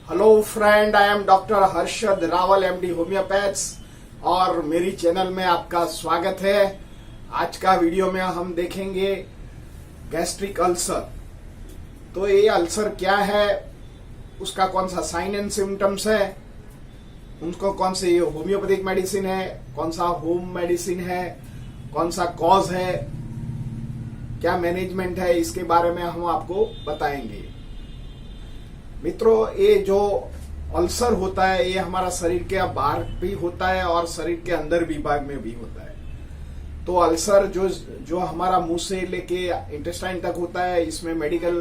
Hello friend, I am doctor Harshad Rawal MD homeopaths और मेरी channel में आपका स्वागत है। आज का वीडियो में हम देखेंगे गैस्ट्रिक अल्सर। तो ये अल्सर क्या है, उसका कौन सा साइन एंड सिम्टम्स है, उनको कौन सी होम्योपैथिक मेडिसिन है, कौन सा होम मेडिसिन है, कौन सा कॉज है, क्या मैनेजमेंट है, इसके बारे में हम आपको बताएंगे। मित्रों, ये जो अल्सर होता है ये हमारा शरीर के बाहर भी होता है और शरीर के अंदर भी भाग में भी होता है। तो अल्सर जो हमारा मुंह से लेके इंटेस्टाइन तक होता है, इसमें मेडिकल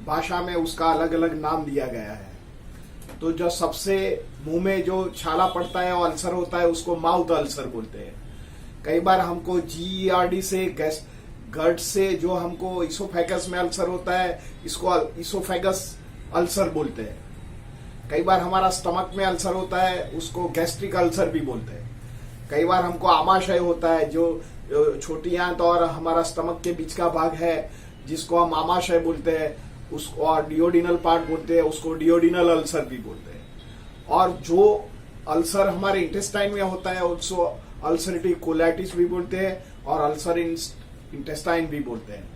भाषा में उसका अलग अलग नाम दिया गया है। तो जो सबसे मुंह में जो छाला पड़ता है और अल्सर होता है उसको माउथ अल्सर बोलते हैं। कई बार हमको GERD से गट से जो हमको इसोफेगस में अल्सर होता है इसको इसोफेगस अल्सर बोलते हैं। कई बार हमारा स्टमक में अल्सर होता है उसको गैस्ट्रिक अल्सर भी बोलते हैं। कई बार हमको आमाशय होता है, जो छोटी आंत और हमारा स्टमक के बीच का भाग है जिसको हम आमाशय बोलते हैं, उसको और डियोडिनल पार्ट बोलते हैं, उसको डियोडिनल अल्सर भी बोलते हैं। और जो अल्सर हमारे इंटेस्टाइन में होता है उसको अल्सरेटिव कोलाइटिस भी बोलते हैं और अल्सर इन इंटेस्टाइन भी बोलते हैं।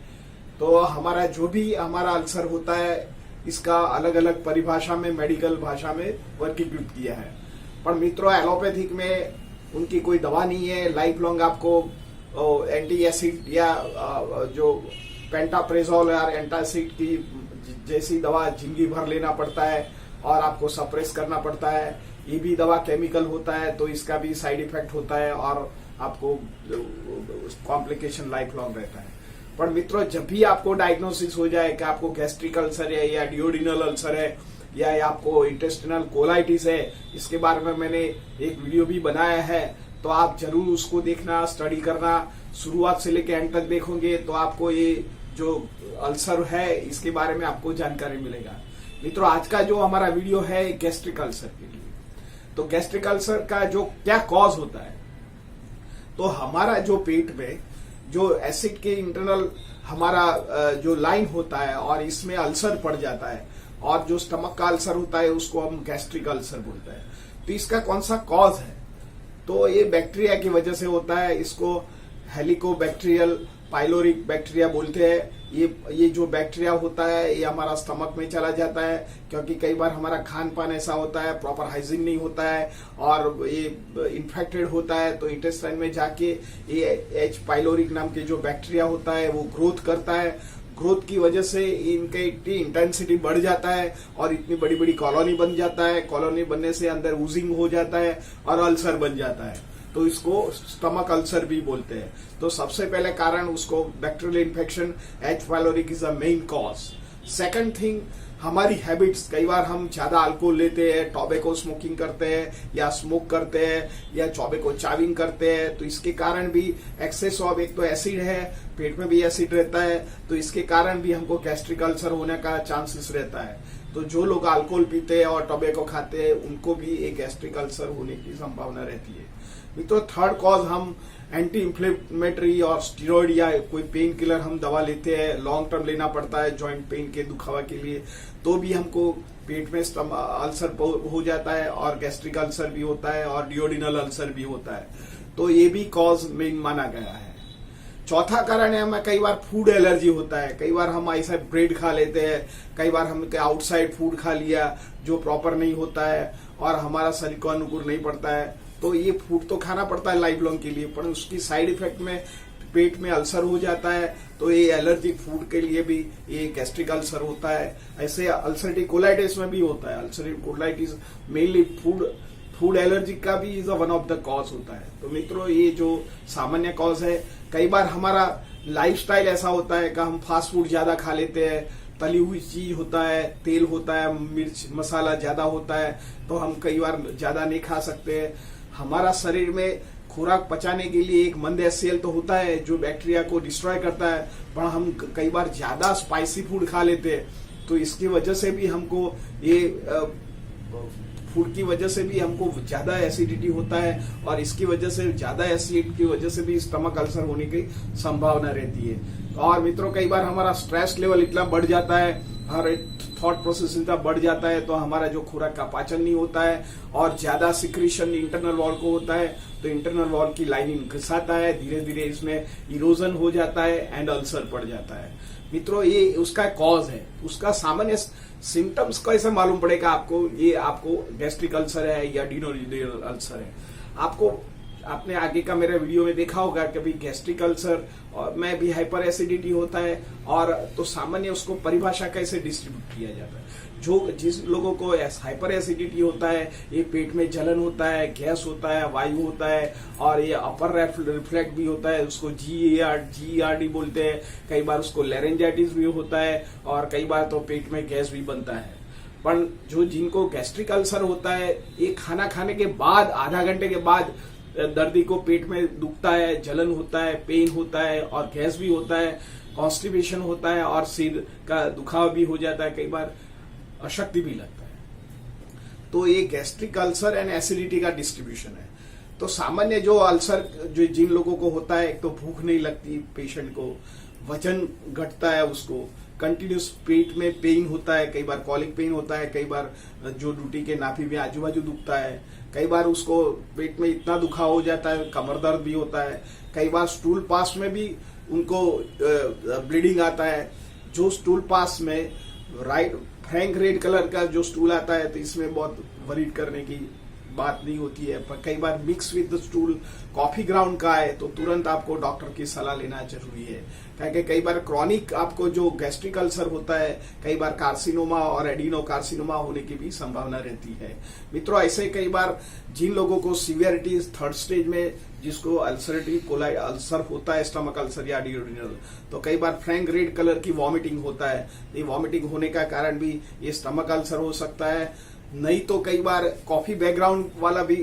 तो हमारा जो भी हमारा अल्सर होता है इसका अलग अलग परिभाषा में मेडिकल भाषा में वर्गीकृत किया है। पर मित्रों, एलोपैथिक में उनकी कोई दवा नहीं है। लाइफ लॉन्ग आपको एंटी एसिड या जो पेंटाप्रेजोल या एंटासिड की जैसी दवा जिंदगी भर लेना पड़ता है और आपको सप्रेस करना पड़ता है। ये भी दवा केमिकल होता है तो इसका भी साइड इफेक्ट होता है और आपको कॉम्प्लिकेशन लाइफ लॉन्ग रहता है। पर मित्रों, जब भी आपको डायग्नोसिस हो जाए कि आपको गैस्ट्रिक अल्सर है या डियोडिनल अल्सर है या आपको इंटेस्टिनल कोलाइटिस है, इसके बारे में मैंने एक वीडियो भी बनाया है। तो आप जरूर उसको देखना, स्टडी करना। शुरुआत से लेकर एंड तक देखोगे तो आपको ये जो अल्सर है इसके बारे में आपको जानकारी मिलेगा। मित्रों, आज का जो हमारा वीडियो है गैस्ट्रिक अल्सर के लिए। तो गैस्ट्रिक अल्सर का जो क्या कॉज होता है, तो हमारा जो पेट में जो एसिड के इंटरनल हमारा जो लाइन होता है और इसमें अल्सर पड़ जाता है और जो स्टमक का अल्सर होता है उसको हम गैस्ट्रिक अल्सर बोलते हैं। तो इसका कौन सा कॉज है, तो ये बैक्टीरिया की वजह से होता है। इसको हेलिकोबैक्टीरियल पाइलोरिक बैक्टीरिया बोलते हैं। ये जो बैक्टीरिया होता है ये हमारा स्टमक में चला जाता है, क्योंकि कई बार हमारा खान पान ऐसा होता है, प्रॉपर हाइजीन नहीं होता है और ये इन्फेक्टेड होता है। तो इंटेस्टाइन में जाके ये एच पाइलोरिक नाम के जो बैक्टीरिया होता है वो ग्रोथ करता है। ग्रोथ की वजह से इनके इंटेंसिटी बढ़ जाता है और इतनी बड़ी बड़ी कॉलोनी बन जाता है। कॉलोनी बनने से अंदर ऊजिंग हो जाता है और अल्सर बन जाता है। तो इसको स्टमक अल्सर भी बोलते हैं। तो सबसे पहले कारण उसको bacterial infection, H pylori is the main cause. Second thing, हमारी हैबिट्स। कई बार हम ज्यादा अल्कोहल लेते हैं, टॉबैको स्मोकिंग करते हैं या स्मोक करते हैं या टॉबैको चाविंग करते हैं। तो इसके कारण भी एक्सेस ऑफ, एक तो एसिड है, पेट में भी एसिड रहता है, तो इसके कारण भी हमको गैस्ट्रिक अल्सर होने का चांसेस रहता है। तो जो लोग अल्कोहल पीते हैं और टॉबैको खाते हैं उनको भी एक गैस्ट्रिक अल्सर होने की संभावना रहती है। तो थर्ड कॉज, हम एंटी इंफ्लेमेटरी और स्टीरॉइड या कोई पेन किलर हम दवा लेते हैं, लॉन्ग टर्म लेना पड़ता है जॉइंट पेन के दुखावा के लिए, तो भी हमको पेट में अल्सर हो जाता है और गैस्ट्रिक अल्सर भी होता है और डियोडिनल अल्सर भी होता है। तो ये भी कॉज मेन माना गया है। चौथा कारण है हमें कई बार फूड एलर्जी होता है। कई बार हम ऐसा ब्रेड खा लेते हैं, कई बार हम आउटसाइड फूड खा लिया जो प्रॉपर नहीं होता है और हमारा शरीर को अनुकूल नहीं पड़ता है। तो ये फूड तो खाना पड़ता है लाइफ लॉन्ग के लिए, पर उसकी साइड इफेक्ट में पेट में अल्सर हो जाता है। तो ये एलर्जिक फूड के लिए भी ये गैस्ट्रिक अल्सर होता है। ऐसे अल्सरेटिव कोलाइटिस में भी होता है। Ulcerative colitis mainly food allergy का भी is one of the cause होता है। तो मित्रों, ये जो सामान्य कॉज है। कई बार हमारा लाइफस्टाइल ऐसा होता है कि हम फास्ट फूड ज्यादा खा लेते हैं, तली हुई चीज होता है, तेल होता है, मिर्च मसाला ज्यादा होता है, तो हम कई बार ज्यादा नहीं खा सकते। हमारा शरीर में खुराक पचाने के लिए एक मंद सेल तो होता है जो बैक्टीरिया को डिस्ट्रॉय करता है, पर हम कई बार ज्यादा स्पाइसी फूड खा लेते हैं। तो इसकी वजह से भी हमको ये फूड की वजह से भी हमको ज्यादा एसिडिटी होता है और इसकी वजह से ज्यादा एसिड की वजह से भी स्टमक अल्सर होने की संभावना रहती है। और मित्रों, कई बार हमारा स्ट्रेस लेवल इतना बढ़ जाता है हर थॉट प्रोसेस इतना बढ़ जाता है, तो हमारा जो खुराक का पाचन नहीं होता है और ज्यादा सिक्रीशन इंटरनल वॉल को होता है, तो इंटरनल वॉल की लाइनिंग घिसाता है, धीरे धीरे इसमें इरोजन हो जाता है एंड अल्सर पड़ जाता है। मित्रों, ये उसका कॉज है। उसका सामान्य सिम्टम्स कैसे मालूम पड़ेगा आपको? ये आपको गैस्ट्रिक अल्सर है या डिनोडिनल अल्सर है। आपको आपने आगे का मेरा वीडियो में देखा होगा कभी गैस्ट्रिक अल्सर और में भी हाइपर एसिडिटी होता है, और तो सामान्य उसको परिभाषा कैसे डिस्ट्रीब्यूट किया जाता है। जिस लोगों को हाइपर एसिडिटी होता है, ये पेट में जलन होता है, गैस होता है, वायु होता है, और ये अपर रिफ्लेक्ट भी होता है, उसको GERD बोलते हैं। कई बार उसको लेरेंजाइटिस भी होता है, और कई बार तो पेट में गैस भी बनता है। पर जिनको गैस्ट्रिक अल्सर होता है, ये खाना खाने के बाद आधा घंटे के बाद दर्दी को पेट में दुखता है, जलन होता है, पेन होता है, और गैस भी होता है, कॉन्स्टिपेशन होता है, और सिर का दुखाव भी हो जाता है, कई बार अशक्ति भी लगता है। तो ये गैस्ट्रिक अल्सर एंड एसिडिटी का डिस्ट्रीब्यूशन है। तो सामान्य जो अल्सर जिन लोगों को होता है, एक तो भूख नहीं लगती पेशेंट को, वजन घटता है, उसको कंटिन्यूस पेट में पेन होता है, कई बार कॉलिक पेन होता है, कई बार जो ड्यूटी के नाभि में आजू बाजू दुखता है, कई बार उसको पेट में इतना दुखाव हो जाता है, कमर दर्द भी होता है, कई बार स्टूल पास में भी उनको ब्लीडिंग आता है। जो स्टूल पास में फ्रैंक रेड कलर का जो स्टूल आता है, तो इसमें बहुत वरीड करने की बात नहीं होती है। पर कई बार mix with stool coffee ground का है, तो तुरंत आपको डॉक्टर की सलाह लेना जरूरी है। क्योंकि कई बार क्रॉनिक आपको जो गैस्ट्रिक अल्सर होता है, कई बार कार्सिनोमा और एडिनो कार्सिनोमा होने की भी संभावना रहती है। मित्रों, ऐसे कई बार जिन लोगों को सीवियरिटी थर्ड स्टेज में जिसको अल्सरेटिव कोलाई अल्सर होता है, स्टमक अल्सर या डियोडिनल, तो कई बार फ्रैंक रेड कलर की वॉमिटिंग होता है। ये वॉमिटिंग होने का कारण भी ये स्टमक अल्सर हो सकता है। नहीं तो कई बार कॉफी बैकग्राउंड वाला भी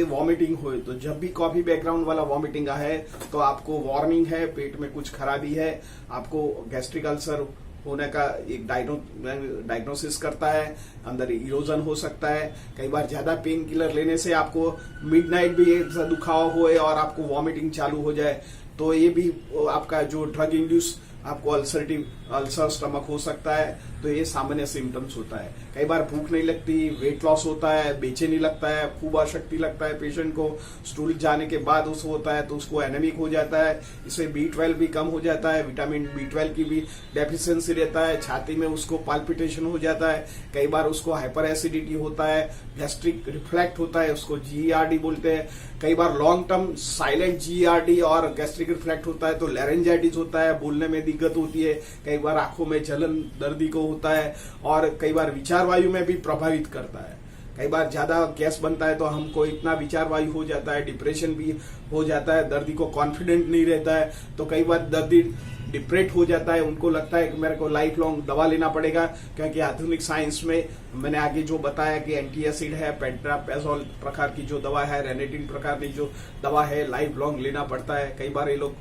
वॉमिटिंग हो, तो जब भी कॉफी बैकग्राउंड वाला वॉमिटिंग है, तो आपको वार्निंग है, पेट में कुछ खराबी है, आपको गैस्ट्रिक अल्सर होने का एक डायग्नोसिस करता है। अंदर इरोजन हो सकता है। कई बार ज्यादा पेन किलर लेने से आपको मिडनाइट भी ऐसा दुखाव होए और आपको वॉमिटिंग चालू हो जाए, तो ये भी आपका जो ड्रग इंड्यूस आपको अल्सर स्टमक हो सकता है। तो ये सामान्य सिम्टम्स होता है। कई बार भूख नहीं लगती, वेट लॉस होता है, बेचैनी लगता है, खूब अशक्ति लगता है पेशेंट को। स्टूल जाने के बाद उसको होता है तो उसको एनेमिक हो जाता है, इससे B12 भी कम हो जाता है, विटामिन B12 की भी डेफिशिएंसी रहता है, छाती में उसको पाल्पिटेशन हो जाता है, कई बार उसको हाइपर एसिडिटी होता है, गैस्ट्रिक रिफ्लेक्ट होता है, उसको GERD बोलते हैं। कई बार लॉन्ग टर्म साइलेंट GERD और गैस्ट्रिक रिफ्लेक्ट होता है तो लेरेंजाइटिस होता है, बोलने में दिक्कत होती है, कई बार आंखों में जलन दर्दी को होता है, और कई बार विचार वायु में भी प्रभावित करता है। कई बार ज्यादा गैस बनता है तो हमको इतना विचार वायु हो जाता है, डिप्रेशन भी हो जाता है, दर्दी को कॉन्फिडेंट नहीं रहता है, तो कई बार दर्दी डिप्रेट हो जाता है, उनको लगता है कि मेरे को लाइफ लॉन्ग दवा लेना पड़ेगा। क्योंकि आधुनिक साइंस में मैंने आगे जो बताया कि एंटी एसिड है, पेंट्रापेजोल प्रकार की जो दवा है, रेनेटिन प्रकार की जो दवा है, लाइफ लॉन्ग लेना पड़ता है। कई बार ये लोग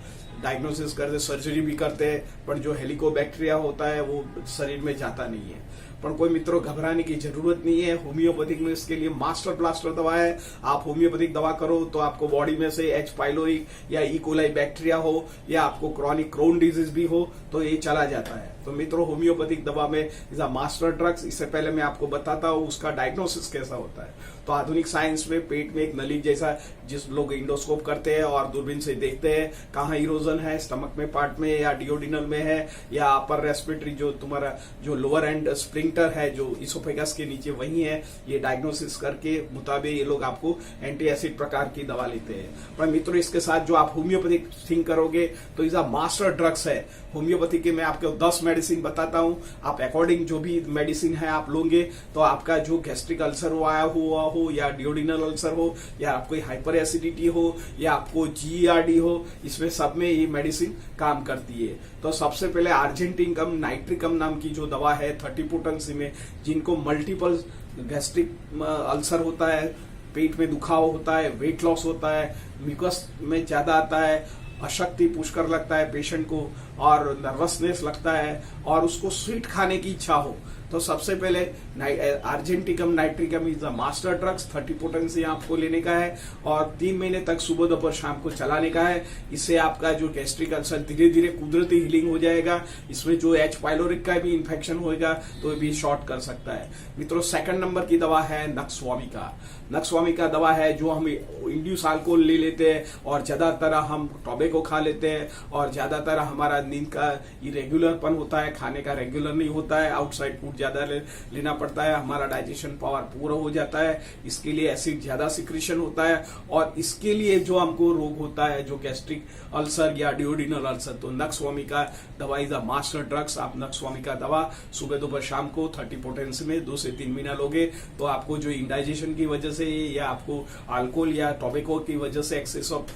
डायग्नोसिस करते, सर्जरी भी करते हैं, पर जो हेलिकोबैक्टीरिया होता है वो शरीर में जाता नहीं है। पर कोई मित्रों, घबराने की जरूरत नहीं है। होम्योपैथिक में इसके लिए मास्टर ब्लास्टर दवा है। आप होम्योपैथिक दवा करो तो आपको बॉडी में से H. pylori या E. coli बैक्टीरिया हो या आपको क्रॉनिक क्रोन डिजीज भी हो तो ये चला जाता है। तो मित्रों, होम्योपैथिक दवा में इज अ मास्टर ड्रग्स। इससे पहले मैं आपको बताता हूँ उसका डायग्नोसिस कैसा होता है। तो आधुनिक साइंस में पेट में एक नली जैसा, जिस लोग इंडोस्कोप करते हैं और दूरबीन से देखते हैं कहाँ इरोजन है, स्टमक में पार्ट में या डियोडिनल में है या अपर रेस्पिरेटरी जो तुम्हारा जो लोअर एंड स्प्रिंक्टर है जो इसोफेगस के नीचे वही है, ये डायग्नोसिस करके मुताबिक ये लोग आपको एंटी एसिड प्रकार की दवा लेते हैं। पर मित्रों, इसके साथ जो आप होम्योपैथिक थिंक करोगे तो इज अ मास्टर ड्रग्स है। होम्योपैथी के मैं आपको 10 मेडिसिन बताता हूं, आप अकॉर्डिंग जो भी मेडिसिन है आप लोगे तो आपका जो गैस्ट्रिक अल्सर हुआ हो या डियोडिनल अल्सर हो या आपको हाइपर एसिडिटी हो या आपको GERD हो, इसमें सब में ये मेडिसिन काम करती है। तो सबसे पहले अर्जेंटिकम नाइट्रिकम नाम की जो दवा है 30 पोटेंसी में, जिनको मल्टीपल गैस्ट्रिक अल्सर होता है, पेट में दुखाव होता है, वेट लॉस होता है, म्यूकस में ज्यादा आता है, अशक्ति पुष्कर लगता है पेशेंट को, और नर्वसनेस लगता है और उसको स्वीट खाने की इच्छा हो, तो सबसे पहले argentum nitricum is the master drugs. 30 potency आपको लेने का है और 3 महीने तक सुबह दोपहर शाम को चलाने का है। इससे आपका जो गैस्ट्रिक अल्सर धीरे धीरे कुदरती हीलिंग हो जाएगा। इसमें जो एच पाइलोरिक का भी इन्फेक्शन होगा तो भी शॉर्ट कर सकता है। मित्रों, सेकंड नंबर की दवा है नक्सवामिका। नक्सवामिका दवा है जो हम इंड्यूस अल्कोहल ले लेते हैं और ज्यादातर हम टॉबैको खा लेते हैं और ज्यादातर हमारा नींद का इरेगुलरपन होता है, खाने का रेगुलर नहीं होता है, आउटसाइड फूड ज्यादा लेना पड़ता है, हमारा डाइजेशन पावर पूरा हो जाता है, इसके लिए एसिड ज्यादा सिक्रीशन होता है और इसके लिए जो हमको रोग होता है जो गैस्ट्रिक अल्सर या डिओडिनल अल्सर, तो नक्सवामिका दवा इज अ मास्टर ड्रग्स। आप नक्सवामिका दवा सुबह दोपहर शाम को 30 पोटेंसी में 2 से 3 महीना लोगे तो आपको जो इंडाइजेशन की वजह से या आपको अल्कोहल या टॉबैको की वजह से एक्सेस ऑफ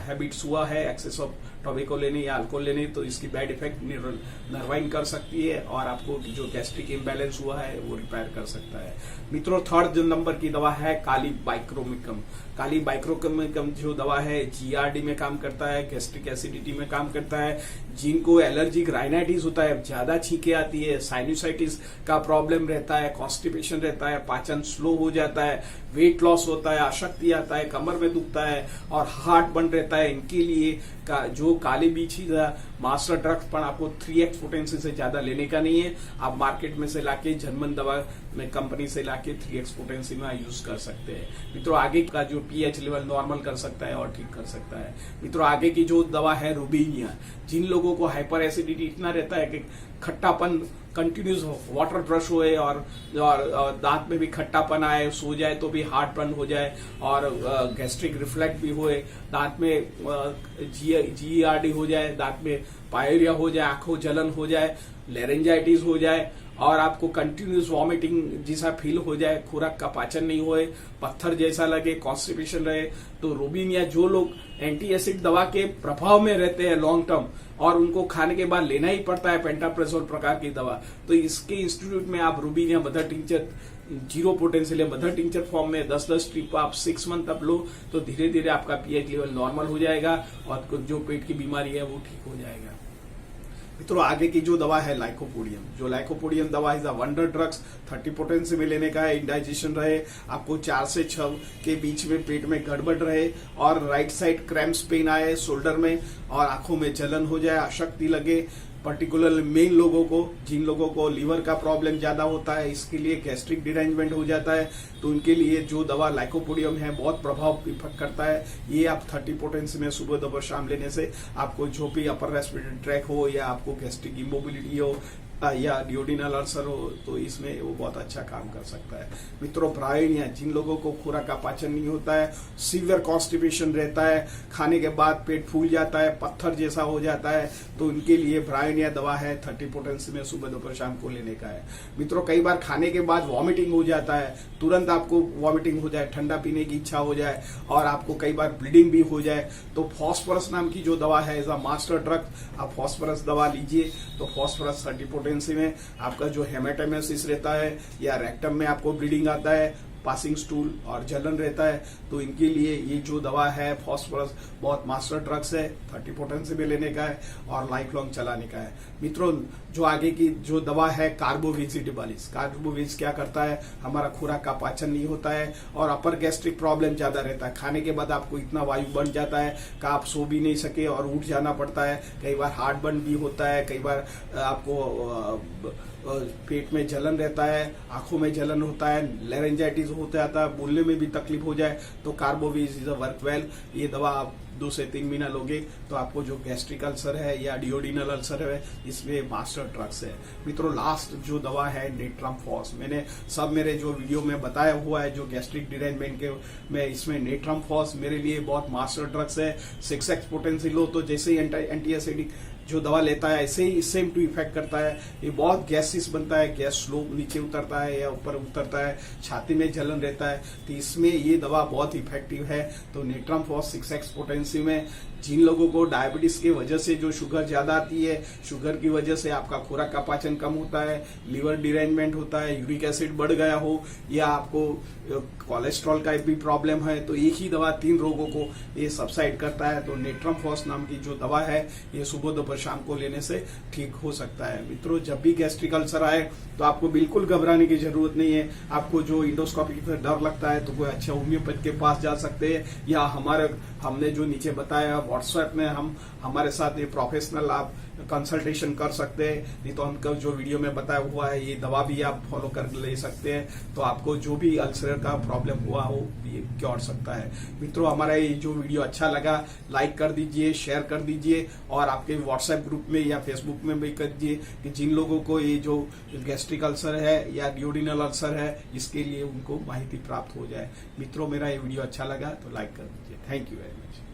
हैबिट्स हुआ है, एक्सेस ऑफ टॉबैको लेने या अल्कोहल लेने, तो इसकी बैड इफेक्ट नर्वाइन कर सकती है और आपको जो गैस्ट्रिक इम्बैलेंस हुआ है वो रिपेयर कर सकता है। मित्रों, थर्ड नंबर की दवा है काली बाइक्रोमिकम। काली बाइक्रोमिकम जो दवा है जीआरडी में काम करता है, गैस्ट्रिक एसिडिटी में काम करता है। जिनको एलर्जिक राइनाइटिस होता है, ज्यादा छींके आती है, साइनोसाइटिस का प्रॉब्लम रहता है, कॉन्स्टिपेशन रहता है, पाचन स्लो हो जाता है, वेट लॉस होता है, अशक्ति आता है, कमर में दुखता है और हार्ट बन रहता है, इनके लिए जो काली बीछी मास्टर ड्रग्स पर आपको 3x पोटेंसी से ज्यादा लेने का नहीं है। आप मार्केट में से लाके जनमन दवा में कंपनी से लाके 3x पोटेंसी में यूज कर सकते हैं। मित्रों, आगे का जो पीएच लेवल नॉर्मल कर सकता है और ठीक कर सकता है। मित्रों, आगे की जो दवा है रुबीनिया। जिन लोगों को हाइपर एसिडिटी इतना रहता है कि खट्टापन कंटिन्यूस वाटर ब्रश होए और दांत में भी खट्टापन आए, सो जाए तो भी हार्ट बर्न हो जाए और गैस्ट्रिक रिफ्लेक्ट भी होए, दांत में जीईआरडी हो जाए, दांत में पायरिया हो जाए, आंखों जलन हो जाए, लेरेंजाइटिस हो जाए और आपको कंटिन्यूस वॉमिटिंग जैसा फील हो जाए, खुराक का पाचन नहीं होए, पत्थर जैसा लगे, कॉन्स्टिपेशन रहे, तो रुबीनिया जो लोग एंटी एसिड दवा के प्रभाव में रहते हैं लॉन्ग टर्म और उनको खाने के बाद लेना ही पड़ता है पेंटाप्रेसोल प्रकार की दवा, तो इसके इंस्टीट्यूट में आप रुबीनिया मदर टिंचर 0 पोटेंसी ले, मदर टिंचर फॉर्म में 10-10 स्ट्रिप आप 6 मंथ तक लो तो धीरे धीरे आपका पीएच लेवल नॉर्मल हो जाएगा और जो पेट की बीमारी है वो ठीक हो जाएगा। मित्रों, आगे की जो दवा है लाइकोपोडियम। जो लाइकोपोडियम दवा is a wonder drugs. 30 potency में लेने का है, इंडाइजेशन रहे, आपको 4 से 6 के बीच में पेट में गड़बड़ रहे और राइट साइड क्रैम्प्स पेन आए शोल्डर में और आंखों में जलन हो जाए, अशक्ति लगे, पर्टिकुलर मेन लोगों को, जिन लोगों को लीवर का प्रॉब्लम ज्यादा होता है, इसके लिए गैस्ट्रिक डिरेंजमेंट हो जाता है, तो उनके लिए जो दवा लाइकोपोडियम है बहुत प्रभाव इफेक्ट करता है। ये आप 30 पोटेंसी में सुबह दोपहर शाम लेने से आपको जो भी अपर रेस्पिरेटरी ट्रैक हो या आपको गैस्ट्रिक इमोबिलिटी हो या डिओडिनल अल्सर हो तो इसमें वो बहुत अच्छा काम कर सकता है। मित्रों, ब्रायोनिया, जिन लोगों को खुराक का पाचन नहीं होता है, सीवियर कॉन्स्टिपेशन रहता है, खाने के बाद पेट फूल जाता है, पत्थर जैसा हो जाता है, तो उनके लिए ब्रायोनिया दवा है 30 पोटेंसी में सुबह दोपहर शाम को लेने का है। मित्रों, कई बार खाने के बाद वॉमिटिंग हो जाता है, तुरंत आपको वॉमिटिंग हो जाए, ठंडा पीने की इच्छा हो जाए और आपको कई बार ब्लीडिंग भी हो जाए, तो फॉस्फोरस नाम की जो दवा है इज अ मास्टर ड्रग। आप फॉस्फोरस दवा लीजिए तो फॉस्फोरस 30 पोटेंसी में आपका जो हेमेटोमेसिस रहता है या रेक्टम में आपको ब्लीडिंग आता है, पासिंग स्टूल और जलन रहता है, तो इनके लिए ये जो दवा है फॉस्फोरस बहुत मास्टर ड्रग्स है, 30 पोटेंसी में लेने का है और लाइफ लॉन्ग चलाने का है। मित्रों, जो आगे की जो दवा है कार्बोवेजिटेबलिस। कार्बोवेज क्या करता है, हमारा खुराक का पाचन नहीं होता है और अपर गैस्ट्रिक प्रॉब्लम ज्यादा रहता है, खाने के बाद आपको इतना वायु बन जाता है कि आप सो भी नहीं सके और उठ जाना पड़ता है, कई बार हार्ट बर्न भी होता है, कई बार आपको पेट में जलन रहता है, आंखों में जलन होता है, लेरेंजाइटिस होता है, बोलने में भी तकलीफ हो जाए, तो carbo veg is a work well. ये दवा आप 2 से 3 महीना लोगे तो आपको जो गैस्ट्रिक अल्सर है या डिओडिनल अल्सर है इसमें मास्टर ड्रग्स है। मित्रों, लास्ट जो दवा है नेट्रमफॉस। मैंने सब मेरे जो वीडियो में बताया हुआ है जो गैस्ट्रिक डिरेंजमेंट के में, इसमें नेट्रमफॉस मेरे लिए बहुत मास्टर ड्रग्स है। 6x पोटेंसी लो तो जैसे ही एंटी एसिडिक जो दवा लेता है ऐसे ही सेम टू इफेक्ट करता है। ये बहुत गैसिस बनता है, गैस स्लो नीचे उतरता है या ऊपर उतरता है, छाती में जलन रहता है, तो इसमें ये दवा बहुत इफेक्टिव है। तो नेट्रमफॉस 6x पोटेंसी में जिन लोगों को डायबिटीज की वजह से जो शुगर ज्यादा आती है, शुगर की वजह से आपका खुराक का पाचन कम होता है, लिवर डिरेंजमेंट होता है, यूरिक एसिड बढ़ गया हो या आपको कोलेस्ट्रॉल का भी प्रॉब्लम है, तो एक ही दवा 3 रोगों को ये सबसाइड करता है। तो नेट्रमफॉस नाम की जो दवा है ये सुबह दोपहर शाम को लेने से ठीक हो सकता है। मित्रों, जब भी गैस्ट्रिक अल्सर आए तो आपको बिल्कुल घबराने की जरूरत नहीं है। आपको जो इंडोस्कोपी से डर लगता है तो कोई अच्छे होम्योपैथ के पास जा सकते हैं, या हमने जो नीचे बताया व्हाट्सएप में हमारे साथ ये प्रोफेशनल आप कंसल्टेशन कर सकते हैं। नहीं तो हमको जो वीडियो में बताया हुआ है ये दवा भी आप फॉलो कर ले सकते हैं, तो आपको जो भी अल्सर का प्रॉब्लम हुआ हो ये क्योर सकता है। मित्रों, हमारा ये जो वीडियो अच्छा लगा लाइक कर दीजिए, शेयर कर दीजिए, और आपके व्हाट्सएप ग्रुप में या फेसबुक में भी कर दीजिए कि जिन लोगों को ये जो गैस्ट्रिक अल्सर है या ड्यूडिनल अल्सर है इसके लिए उनको माहिती प्राप्त हो जाए। मित्रों, मेरा ये वीडियो अच्छा लगा तो लाइक कर दीजिए। Thank you very much.